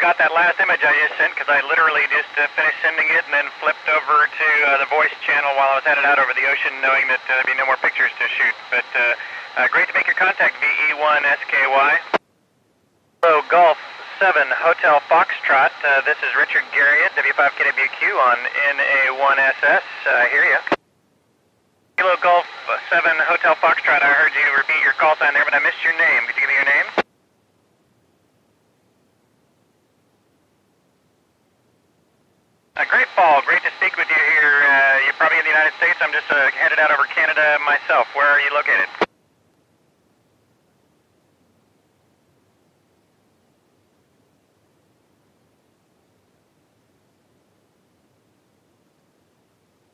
got that last image I just sent because I literally just finished sending it and then flipped over to the voice channel while I was headed out over the ocean, knowing that there'd be no more pictures to shoot. But great to make your contact, VE1SKY. Hello, Golf 7 Hotel Foxtrot. This is Richard Garriott, W5KWQ on NA1SS. I hear you. Hello, Golf 7 Hotel Foxtrot. I heard you repeat your call sign there, but I missed your name. Could you give me your name? Great, Paul. Great to speak with you here. You're probably in the United States. I'm just headed out over Canada myself. Where are you located?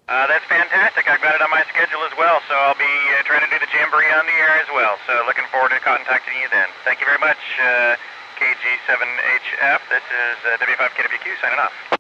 That's fantastic. I've got it on my schedule as well, so I'll be trying to do the Jamboree on the air as well. So looking forward to contacting you then. Thank you very much, KG7HF. This is W5KWQ signing off.